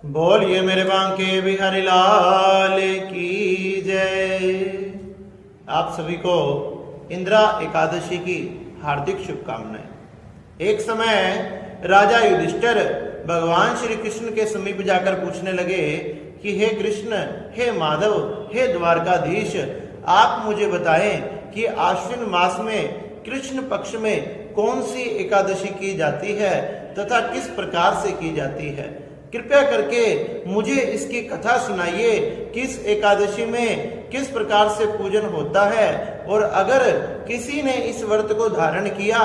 बोलिए मेरे बांके बिहारी लाल की जय। आप सभी को इंदिरा एकादशी की हार्दिक शुभकामनाएं। एक समय राजा युधिष्ठिर भगवान श्री कृष्ण के समीप जाकर पूछने लगे कि हे कृष्ण, हे माधव, हे द्वारकाधीश, आप मुझे बताएं कि आश्विन मास में कृष्ण पक्ष में कौन सी एकादशी की जाती है तथा किस प्रकार से की जाती है। कृपया करके मुझे इसकी कथा सुनाइए कि इस एकादशी में किस प्रकार से पूजन होता है और अगर किसी ने इस व्रत को धारण किया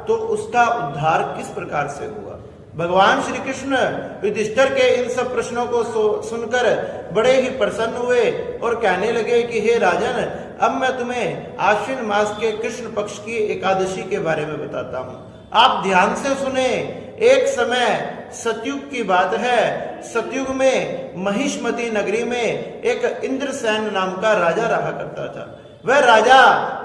तो उसका उद्धार किस प्रकार से हुआ। भगवान श्री कृष्ण युधिष्ठिर के इन सब प्रश्नों को सुनकर बड़े ही प्रसन्न हुए और कहने लगे कि हे राजन, अब मैं तुम्हें आश्विन मास के कृष्ण पक्ष की एकादशी के बारे में बताता हूँ। आप ध्यान से सुने। एक समय सतयुग की बात है। सतयुग में महिष्मती नगरी में एक इंद्रसेन नाम का राजा रहा करता था। वह राजा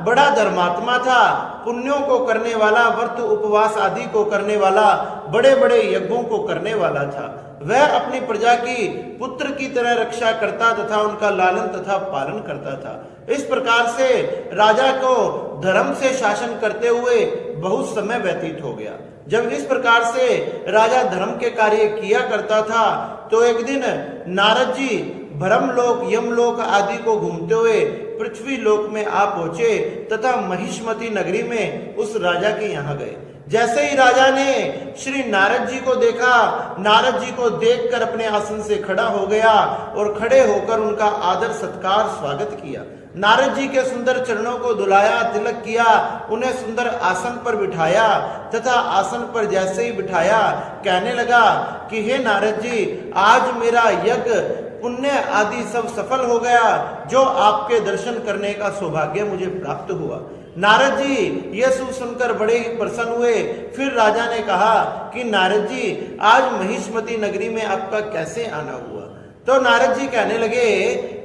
बड़ा धर्मात्मा था, पुण्यों को करने वाला, व्रत उपवास आदि को करने वाला, बड़े बड़े यज्ञों को करने वाला था। वह अपनी प्रजा की पुत्र की तरह रक्षा करता तथा उनका लालन तथा पालन करता था। इस प्रकार से राजा को धर्म से शासन करते हुए बहुत समय व्यतीत हो गया। जब इस प्रकार से राजा धर्म के कार्य किया करता था तो एक दिन नारद जी ब्रह्मलोक, यमलोक आदि को घूमते हुए पृथ्वी लोक में आ पहुंचे तथा महिष्मती नगरी में उस राजा के यहाँ गए। जैसे ही राजा ने श्री नारद जी को देखा, नारद जी को देखकर अपने आसन से खड़ा हो गया और खड़े होकर उनका आदर सत्कार स्वागत किया। नारद जी के सुंदर चरणों को धुलाया, तिलक किया, उन्हें सुंदर आसन पर बिठाया तथा आसन पर जैसे ही बिठाया कहने लगा कि हे नारद जी, आज मेरा यज्ञ पुण्य आदि सब सफल हो गया, जो आपके दर्शन करने का सौभाग्य मुझे प्राप्त हुआ। नारद जी यह सुनकर बड़े ही प्रसन्न हुए। फिर राजा ने कहा कि नारद जी, आज महिष्मती नगरी में आपका कैसे आना हुआ। तो नारद जी कहने लगे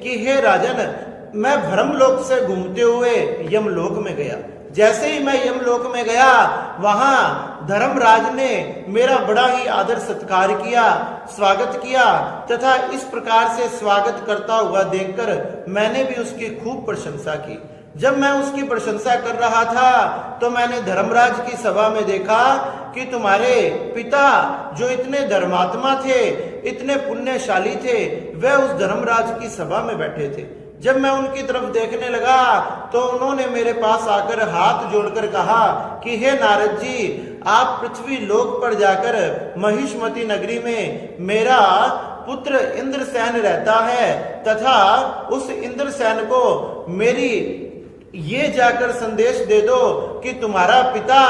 कि हे राजन, मैं ब्रह्मलोक से घूमते हुए यमलोक में गया। जैसे ही मैं यमलोक में गया, वहां धर्मराज ने मेरा बड़ा ही आदर सत्कार किया, स्वागत किया तथा इस प्रकार से स्वागत करता हुआ देखकर मैंने भी उसकी खूब प्रशंसा की। जब मैं उसकी प्रशंसा कर रहा था तो मैंने धर्मराज की सभा में देखा कि तुम्हारे पिता जो इतने धर्मात्मा थे, इतने पुण्यशाली थे, वह उस धर्मराज की सभा में बैठे थे। जब मैं उनकी तरफ देखने लगा तो उन्होंने मेरे पास आकर हाथ जोड़कर कहा कि हे नारद जी, आप पृथ्वी लोक पर जाकर महिष्मती नगरी में मेरा पुत्र इंद्रसेन रहता है तथा उस इंद्रसेन को मेरी ये जाकर संदेश दे दो कि तुम्हारा पिता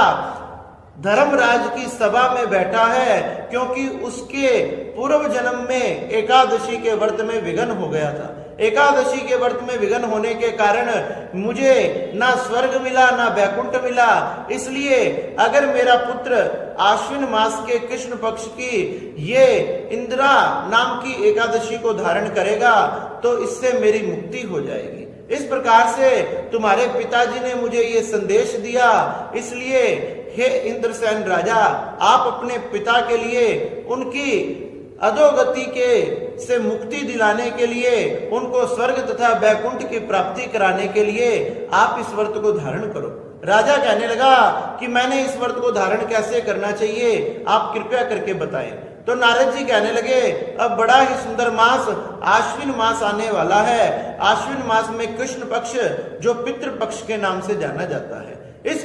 धर्मराज की सभा में बैठा है, क्योंकि उसके पूर्व जन्म में एकादशी के व्रत में विघ्न हो गया था। एकादशी के व्रत में विघ्न होने के कारण मुझे ना स्वर्ग मिला ना वैकुंठ मिला। इसलिए अगर मेरा पुत्र आश्विन मास के कृष्ण पक्ष की ये इंदिरा नाम की एकादशी को धारण करेगा तो इससे मेरी मुक्ति हो जाएगी। इस प्रकार से तुम्हारे पिताजी ने मुझे ये संदेश दिया, इसलिए हे इंद्रसेन राजा, आप अपने पिता के लिए उनकी अधोगति के से मुक्ति दिलाने के लिए, उनको स्वर्ग तथा वैकुंठ की प्राप्ति कराने के लिए आप इस व्रत को धारण करो। राजा कहने लगा कि मैंने इस व्रत को धारण कैसे करना चाहिए, आप कृपया करके बताएं। तो नारद जी कहने लगे, अब बड़ा ही सुंदर मास आश्विन मास आने वाला है। आश्विन मास में कृष्ण पक्ष जो पितृ पक्ष के नाम से जाना जाता है, इस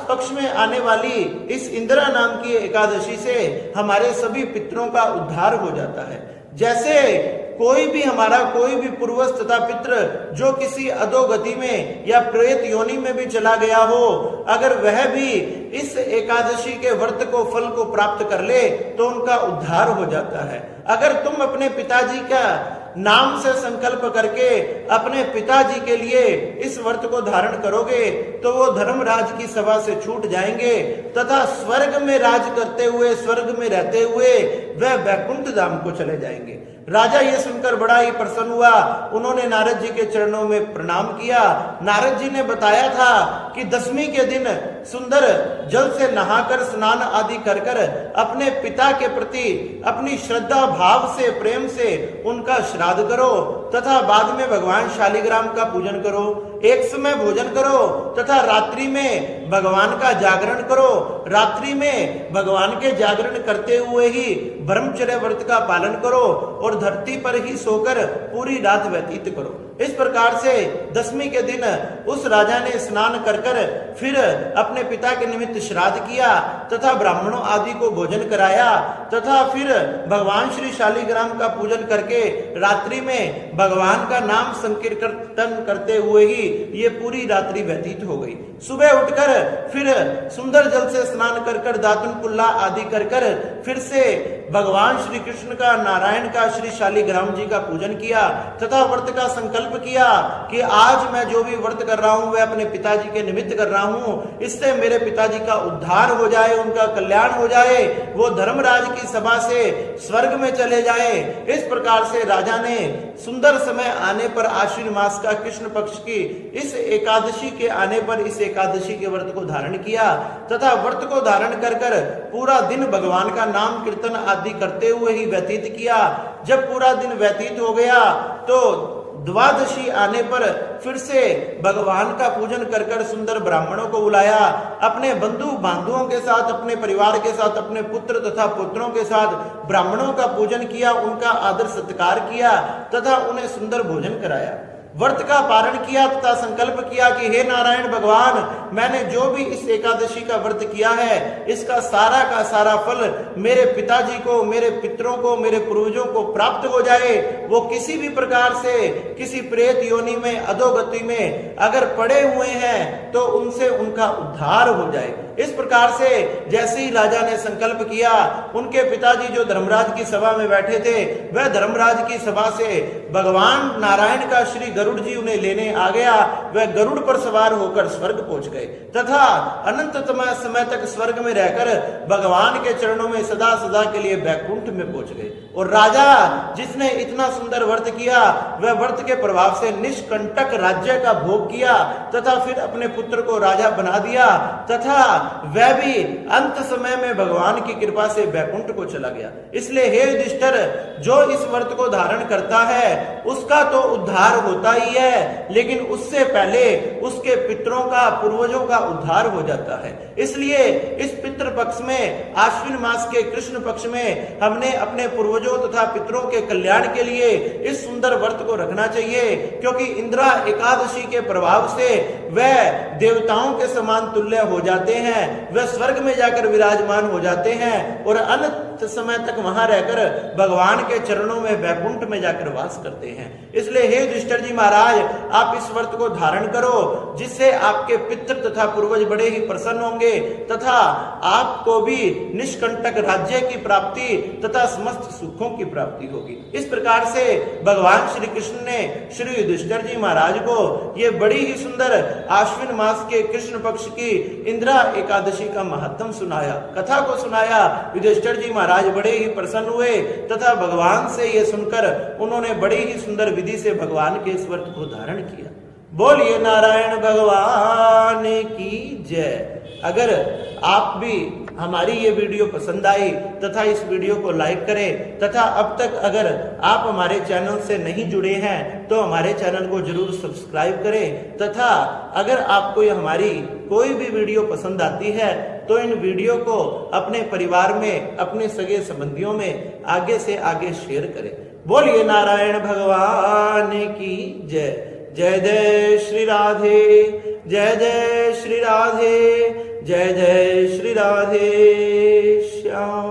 पक्ष में आने वाली इस इंदिरा नाम की एकादशी से हमारे सभी पितरों का उद्धार हो जाता है। जैसे कोई भी पूर्वज तथा पितृ जो किसी अधोगति में या प्रेत योनि में भी चला गया हो, अगर वह भी इस एकादशी के व्रत को फल को प्राप्त कर ले तो उनका उद्धार हो जाता है। अगर तुम अपने पिताजी का नाम से संकल्प करके अपने पिताजी के लिए इस व्रत को धारण करोगे तो वो धर्मराज की सभा से छूट जाएंगे तथा स्वर्ग में राज करते हुए, स्वर्ग में रहते हुए वह वैकुंठ धाम को चले जाएंगे। राजा ये सुनकर बड़ा ही प्रसन्न हुआ। उन्होंने नारद जी के चरणों में प्रणाम किया। नारद जी ने बताया था कि दशमी के दिन सुंदर जल से नहाकर स्नान आदि कर कर अपने पिता के प्रति अपनी श्रद्धा भाव से प्रेम से उनका श्राद्ध करो तथा बाद में भगवान शालिग्राम का पूजन करो। एक समय भोजन करो तथा रात्रि में भगवान का जागरण करो। रात्रि में भगवान के जागरण करते हुए ही ब्रह्मचर्य व्रत का पालन करो और धरती पर ही सोकर पूरी रात व्यतीत करो। इस प्रकार से दसवीं के दिन उस राजा ने स्नान कर कर फिर अपने पिता के निमित्त श्राद्ध किया तथा ब्राह्मणों आदि को भोजन कराया तथा फिर भगवान श्री शालिग्राम का पूजन करके रात्रि में भगवान का नाम संकीर्तन करते हुए ही ये पूरी रात्रि व्यतीत हो गई। सुबह उठकर फिर सुंदर जल से स्नान कर कर दातुन कुल्ला आदि कर कर फिर से भगवान श्री कृष्ण का नारायण का श्री शालिग्राम जी का पूजन किया तथा व्रत का संकल्प किया कि आज मैं जो भी व्रत कर रहा हूं वह अपने पिताजी के निमित्त कर रहा हूं, इससे मेरे पिताजी का उद्धार हो जाए, उनका कल्याण हो जाए, वो धर्मराज की सभा से स्वर्ग में चले जाए। इस प्रकार से राजा ने सुंदर समय आने पर आश्विन मास का कृष्ण पक्ष की इस एकादशी के आने पर इस एकादशी के व्रत को धारण किया तथा व्रत को धारण कर कर पूरा दिन भगवान का नाम कीर्तन आदि करते हुए ही व्यतीत किया। जब पूरा दिन व्यतीत हो गया तो द्वादशी आने पर फिर से भगवान का पूजन कर कर सुंदर ब्राह्मणों को बुलाया, अपने बंधु बांधुओं के साथ, अपने परिवार के साथ, अपने पुत्र तथा पुत्रों के साथ ब्राह्मणों का पूजन किया, उनका आदर सत्कार किया तथा उन्हें सुंदर भोजन कराया। व्रत का पारण किया तथा संकल्प किया कि हे नारायण भगवान, मैंने जो भी इस एकादशी का व्रत किया है इसका सारा का सारा फल मेरे पिताजी को, मेरे पितरों को, मेरे पूर्वजों को प्राप्त हो जाए। वो किसी भी प्रकार से किसी प्रेत योनि में, अधोगति में अगर पड़े हुए हैं तो उनसे उनका उद्धार हो जाए। इस प्रकार से जैसे ही राजा ने संकल्प किया, उनके पिताजी जो धर्मराज की सभा में बैठे थे वह धर्मराज की सभा से भगवान नारायण का श्री गरुड़ जी उन्हें लेने आ गया। वह गरुड़ पर सवार होकर स्वर्ग पहुंच गए तथा अनंत समय तक स्वर्ग में रहकर भगवान के चरणों में सदा सदा के लिए बैकुंठ में पहुंच गए। और राजा जिसने इतना सुंदर व्रत किया वह व्रत के प्रभाव से निष्कंटक राज्य का भोग किया तथा फिर अपने पुत्र को राजा बना दिया तथा वह भी अंत समय में भगवान की कृपा से बैकुंठ को चला गया। इसलिए हे युधिष्ठिर, जो इस व्रत को धारण करता है उसका तो उद्धार होता ही है, लेकिन उससे पहले उसके पितरों का, पूर्वजों का उद्धार हो जाता है। इसलिए इस पितृ पक्ष में, आश्विन मास के कृष्ण पक्ष में हमने अपने पूर्वजों तथा पितरों के कल्याण के लिए इस सुंदर व्रत को रखना चाहिए, क्योंकि इंद्रा एकादशी के प्रभाव से वह देवताओं के समान तुल्य हो जाते हैं, वह स्वर्ग में जाकर विराजमान हो जाते हैं और अनंत समय तक वहां रहकर भगवान के चरणों में बैकुंठ में जाकर वास करते हैं। इसलिए हे युधिष्ठिर जी महाराज, आप इस व्रत को धारण करो, जिससे आपके पितृ तथा पूर्वज बड़े ही प्रसन्न होंगे तथा आपको भी निष्कंटक राज्य की प्राप्ति तथा समस्त सुखों की प्राप्ति होगी। इस प्रकार से भगवान श्री कृष्ण ने श्री युधिष्ठिर जी महाराज को ये बड़ी ही सुंदर आश्विन मास के कृष्ण पक्ष की इंद्रा एकादशी का महत्व सुनाया, कथा को सुनाया। युधिष्ठिर जी महाराज बड़े ही प्रसन्न हुए तथा भगवान से ये सुनकर उन्होंने बड़ी ही सुंदर विधि से भगवान के इस व्रत को धारण किया। बोलिए नारायण भगवान की जय। अगर आप भी हमारी ये वीडियो पसंद आई तथा इस वीडियो को लाइक करें तथा अब तक अगर आप हमारे चैनल से नहीं जुड़े हैं तो हमारे चैनल को जरूर सब्सक्राइब करें तथा अगर आपको हमारी कोई भी वीडियो पसंद आती है तो इन वीडियो को अपने परिवार में, अपने सगे संबंधियों में आगे से आगे शेयर करें। बोलिए नारायण भगवान की जय। जय जय श्री राधे, जय जय श्री राधे, जय जय श्री राधे श्याम।